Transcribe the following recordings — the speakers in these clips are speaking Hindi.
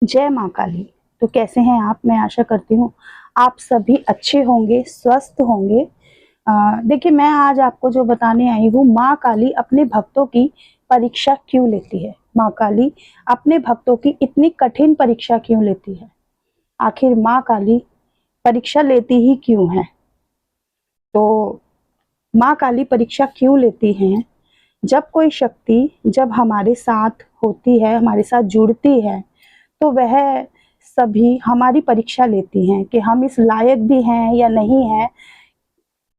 जय माँ काली। तो कैसे हैं आप? मैं आशा करती हूँ आप सभी अच्छे होंगे, स्वस्थ होंगे। देखिए, मैं आज आपको जो बताने आई हूँ, माँ काली अपने भक्तों की परीक्षा क्यों लेती है। माँ काली अपने भक्तों की इतनी कठिन परीक्षा क्यों लेती है? आखिर माँ काली परीक्षा लेती ही क्यों है? तो माँ काली परीक्षा क्यों लेती हैं? जब कोई शक्ति जब हमारे साथ होती है, हमारे साथ जुड़ती है, तो वह सभी हमारी परीक्षा लेती हैं कि हम इस लायक भी हैं या नहीं हैं।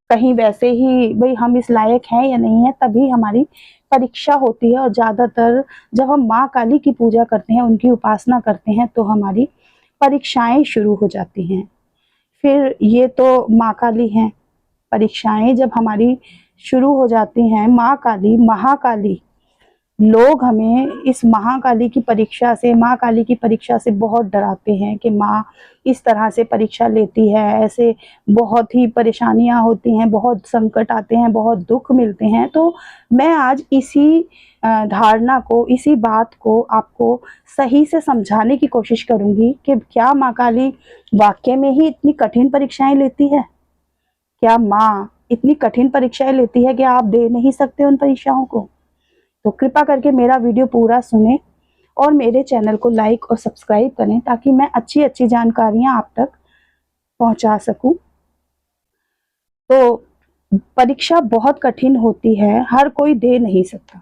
कहीं वैसे ही भाई हम इस लायक हैं या नहीं है, तभी हमारी परीक्षा होती है। और ज़्यादातर जब हम माँ काली की पूजा करते हैं, उनकी उपासना करते हैं, तो हमारी परीक्षाएं शुरू हो जाती हैं। फिर ये तो माँ काली हैं। परीक्षाएं जब हमारी शुरू हो जाती हैं, माँ काली महाकाली लोग हमें इस महाकाली की परीक्षा से, माँ काली की परीक्षा से बहुत डराते हैं कि माँ इस तरह से परीक्षा लेती है, ऐसे बहुत ही परेशानियां होती हैं, बहुत संकट आते हैं, बहुत दुख मिलते हैं। तो मैं आज इसी धारणा को, इसी बात को आपको सही से समझाने की कोशिश करूंगी कि क्या माँ काली वाकई में ही इतनी कठिन परीक्षाएं लेती है? क्या माँ इतनी कठिन परीक्षाएं लेती है कि आप दे नहीं सकते उन परीक्षाओं को? तो कृपा करके मेरा वीडियो पूरा सुने और मेरे चैनल को लाइक और सब्सक्राइब करें, ताकि मैं अच्छी अच्छी जानकारियां आप तक पहुंचा सकूं। तो परीक्षा बहुत कठिन होती है, हर कोई दे नहीं सकता।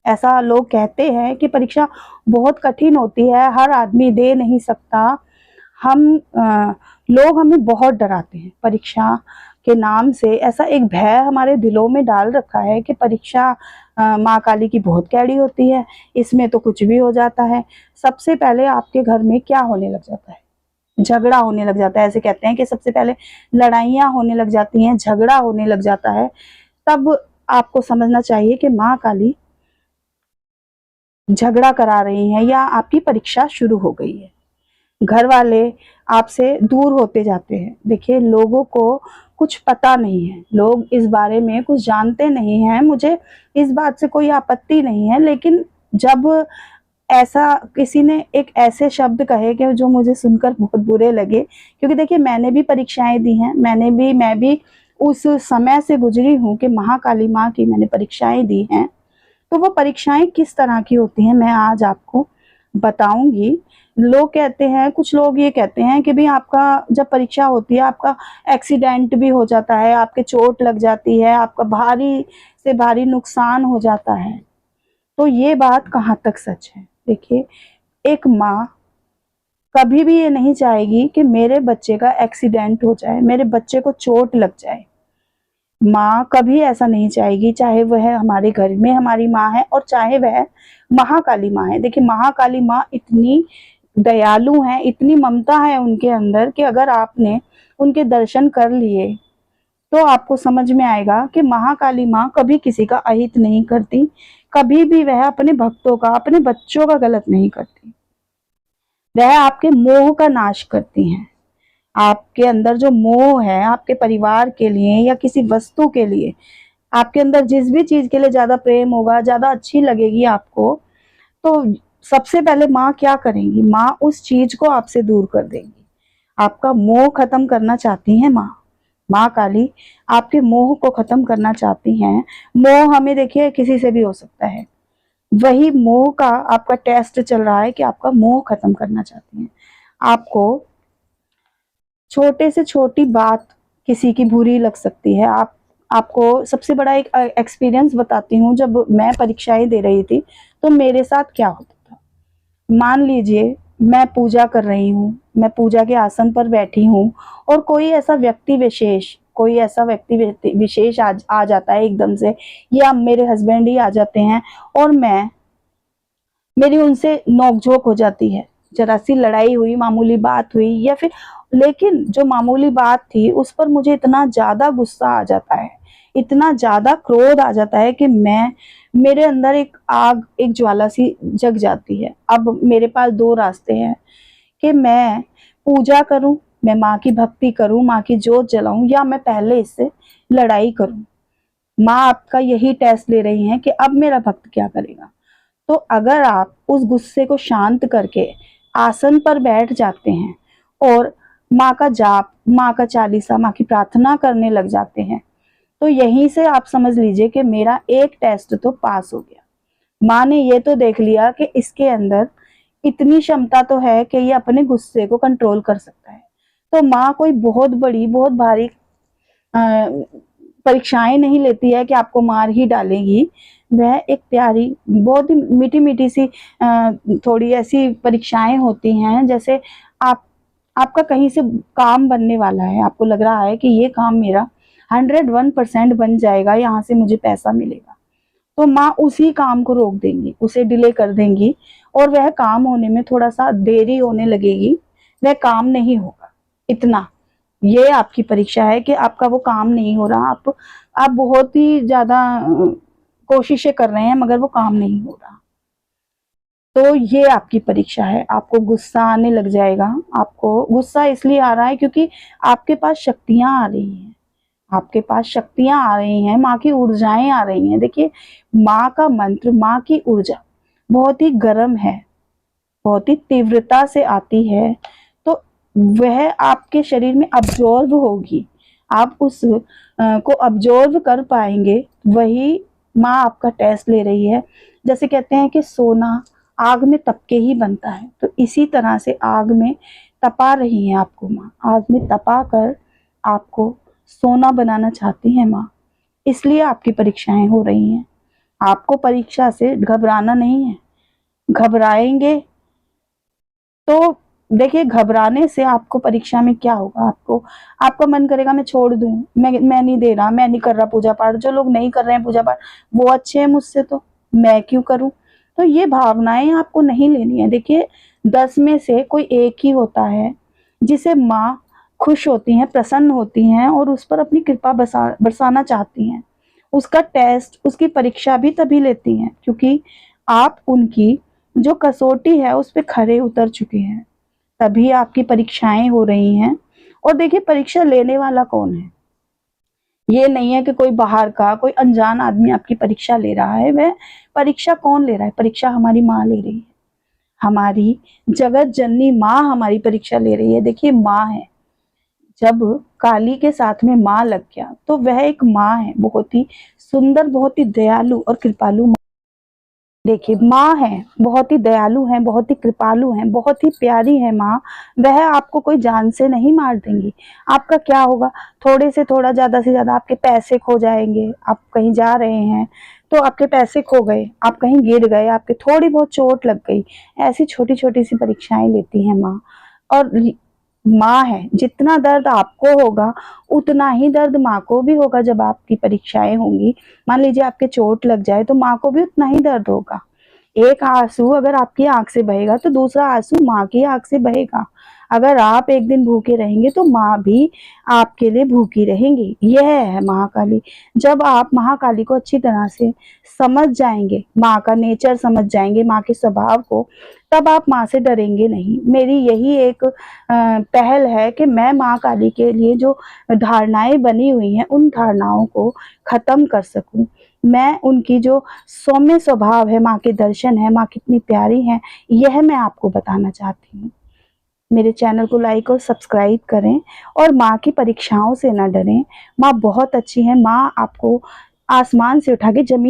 ऐसा लोग कहते हैं कि परीक्षा बहुत कठिन होती है, हर आदमी दे नहीं सकता। हम लोग हमें बहुत डराते हैं परीक्षा के नाम से। ऐसा एक भय हमारे दिलों में डाल रखा है कि परीक्षा माँ काली की बहुत कैड़ी होती है, इसमें तो कुछ भी हो जाता है। सबसे पहले आपके घर में क्या होने लग जाता है? झगड़ा होने लग जाता है। ऐसे कहते हैं कि सबसे पहले लड़ाइयाँ होने लग जाती हैं, झगड़ा होने लग जाता है। तब आपको समझना चाहिए कि माँ काली झगड़ा करा रही हैं या आपकी परीक्षा शुरू हो गई है। घर वाले आपसे दूर होते जाते हैं। देखिए, लोगों को कुछ पता नहीं है, लोग इस बारे में कुछ जानते नहीं हैं। मुझे इस बात से कोई आपत्ति नहीं है, लेकिन जब ऐसा किसी ने एक ऐसे शब्द कहे कि जो मुझे सुनकर बहुत बुरे लगे, क्योंकि देखिए मैंने भी परीक्षाएं दी हैं, मैं भी उस समय से गुजरी हूँ कि महाकाली माँ की मैंने परीक्षाएं दी हैं। तो वो परीक्षाएं किस तरह की होती हैं, मैं आज आपको बताऊंगी। लोग कहते हैं, कुछ लोग ये कहते हैं कि भाई आपका जब परीक्षा होती है, आपका एक्सीडेंट भी हो जाता है, आपके चोट लग जाती है, आपका भारी से भारी नुकसान हो जाता है। तो ये बात कहाँ तक सच है? देखिए, एक माँ कभी भी ये नहीं चाहेगी कि मेरे बच्चे का एक्सीडेंट हो जाए, मेरे बच्चे को चोट लग जाए। माँ कभी ऐसा नहीं चाहेगी, चाहे वह हमारे घर में हमारी माँ है और चाहे वह महाकाली माँ है। देखिए, महाकाली माँ इतनी दयालु हैं, इतनी ममता है उनके अंदर कि अगर आपने उनके दर्शन कर लिए तो आपको समझ में आएगा कि महाकाली माँ कभी किसी का अहित नहीं करती। कभी भी वह अपने भक्तों का, अपने बच्चों का गलत नहीं करती। वह आपके मोह का नाश करती हैं। आपके अंदर जो मोह है, आपके परिवार के लिए या किसी वस्तु के लिए, आपके अंदर जिस भी चीज के लिए ज्यादा प्रेम होगा, ज्यादा अच्छी लगेगी आपको, तो सबसे पहले माँ क्या करेंगी? माँ उस चीज को आपसे दूर कर देंगी। आपका मोह खत्म करना चाहती हैं माँ। माँ काली आपके मोह को खत्म करना चाहती हैं। मोह हमें देखिए किसी से भी हो सकता है। वही मोह का आपका टेस्ट चल रहा है कि आपका मोह खत्म करना चाहती हैं। आपको छोटे से छोटी बात किसी की बुरी लग सकती है। आपको सबसे बड़ा एक एक्सपीरियंस बताती हूँ। जब मैं परीक्षाएं दे रही थी, तो मेरे साथ क्या होता था। मान लीजिए मैं पूजा कर रही हूँ, मैं पूजा के आसन पर बैठी हूँ, और कोई ऐसा व्यक्ति विशेष आ जाता है एकदम से, या मेरे हस्बैंड ही आ जाते हैं, और मेरी उनसे नोकझोंक हो जाती है। जरा सी लड़ाई हुई, मामूली बात हुई, या फिर, लेकिन जो मामूली बात थी उस पर मुझे इतना ज्यादा गुस्सा आ जाता है, इतना ज्यादा क्रोध आ जाता है कि मेरे अंदर एक आग, एक ज्वाला सी जग जाती है। अब मेरे पास दो रास्ते हैं कि मैं पूजा करूं, मैं माँ की भक्ति करूं, माँ की जोत जलाऊं, या मैं पहले इससे लड़ाई करूं। माँ आपका यही टेस्ट ले रही हैं कि अब मेरा भक्त क्या करेगा। तो अगर आप उस गुस्से को शांत करके आसन पर बैठ जाते हैं और माँ का जाप, माँ का चालीसा, माँ की प्रार्थना करने लग जाते हैं, तो यहीं से आप समझ लीजिए कि मेरा एक टेस्ट तो पास हो गया। माँ ने ये तो देख लिया कि इसके अंदर इतनी क्षमता तो है कि ये अपने गुस्से को कंट्रोल कर सकता है। तो माँ कोई बहुत बड़ी, बहुत भारी परीक्षाएं नहीं लेती है कि आपको मार ही डालेगी। वह एक प्यारी, बहुत ही मीठी मीठी सी थोड़ी ऐसी परीक्षाएं होती हैं, जैसे आप आपका कहीं से काम बनने वाला है, आपको लग रहा है कि ये काम मेरा 101% बन जाएगा, यहाँ से मुझे पैसा मिलेगा, तो माँ उसी काम को रोक देंगी, उसे डिले कर देंगी और वह काम होने में थोड़ा सा देरी होने लगेगी, वह काम नहीं होगा। इतना, ये आपकी परीक्षा है कि आपका वो काम नहीं हो रहा, आप बहुत ही ज्यादा कोशिशें कर रहे हैं मगर वो काम नहीं हो रहा। तो ये आपकी परीक्षा है। आपको गुस्सा आने लग जाएगा। आपको गुस्सा इसलिए आ रहा है क्योंकि आपके पास शक्तियां आ रही हैं, आपके पास शक्तियां आ रही हैं, माँ की ऊर्जाएं आ रही हैं। देखिए, माँ का मंत्र, माँ की ऊर्जा बहुत ही गर्म है, बहुत ही तीव्रता से आती है, तो वह आपके शरीर में अब्जॉर्व होगी, आप उस को अब्जॉर्व कर पाएंगे। वही माँ आपका टेस्ट ले रही है। जैसे कहते हैं कि सोना आग में तप के ही बनता है, तो इसी तरह से आग में तपा रही है आपको माँ, आग में तपा कर आपको सोना बनाना चाहती है माँ, इसलिए आपकी परीक्षाएं हो रही हैं। आपको परीक्षा से घबराना नहीं है। घबराएंगे तो देखिए, घबराने से आपको परीक्षा में क्या होगा, आपका मन करेगा मैं छोड़ दूं, मैं नहीं दे रहा, मैं नहीं कर रहा पूजा पाठ, जो लोग नहीं कर रहे हैं पूजा पाठ वो अच्छे हैं मुझसे, तो मैं क्यों करूं। तो ये भावनाएं आपको नहीं लेनी है। देखिए, 10 में से कोई एक ही होता है जिसे माँ खुश होती हैं, प्रसन्न होती हैं और उस पर अपनी कृपा बरसाना चाहती हैं। उसका टेस्ट, उसकी परीक्षा भी तभी लेती हैं क्योंकि आप उनकी जो कसौटी है उस पर खरे उतर चुके हैं, तभी आपकी परीक्षाएं हो रही हैं। और देखिए, परीक्षा लेने वाला कौन है, ये नहीं है कि कोई बाहर का, कोई अनजान आदमी आपकी परीक्षा ले रहा है। वह परीक्षा कौन ले रहा है, परीक्षा हमारी माँ ले रही है, हमारी जगत जननी माँ हमारी परीक्षा ले रही है। देखिए, माँ है, जब काली के साथ में माँ लग गया तो वह एक माँ है, बहुत ही सुंदर, बहुत ही दयालु और कृपालु। देखिए, माँ है, बहुत ही दयालु है, बहुत ही कृपालु है, बहुत ही प्यारी है माँ। वह आपको कोई जान से नहीं मार देंगी। आपका क्या होगा, थोड़े से थोड़ा, ज्यादा से ज्यादा आपके पैसे खो जाएंगे। आप कहीं जा रहे हैं तो आपके पैसे खो गए, आप कहीं गिर गए, आपके थोड़ी बहुत चोट लग गई, ऐसी छोटी छोटी सी परीक्षाएं लेती है माँ। और माँ है, जितना दर्द आपको होगा उतना ही दर्द माँ को भी होगा। जब आपकी परीक्षाएं होंगी, मान लीजिए आपके चोट लग जाए तो माँ को भी उतना ही दर्द होगा। एक आंसू अगर आपकी आंख से बहेगा तो दूसरा आंसू माँ की आंख से बहेगा। अगर आप एक दिन भूखे रहेंगे तो माँ भी आपके लिए भूखी रहेंगी। यह है महाकाली। जब आप महाकाली को अच्छी तरह से समझ जाएंगे, माँ का नेचर समझ जाएंगे, माँ के स्वभाव को, तब आप माँ से डरेंगे नहीं। मेरी यही एक पहल है कि मैं माँ काली के लिए जो धारणाएं बनी हुई हैं उन धारणाओं को खत्म कर सकूं। मैं उनकी जो सौम्य स्वभाव है, माँ के दर्शन है, माँ कितनी प्यारी है, यह मैं आपको बताना चाहती हूँ। मेरे चैनल को लाइक और सब्सक्राइब करें और माँ की परीक्षाओं से न डरें। माँ बहुत अच्छी है। माँ आपको आसमान से उठा के जमीन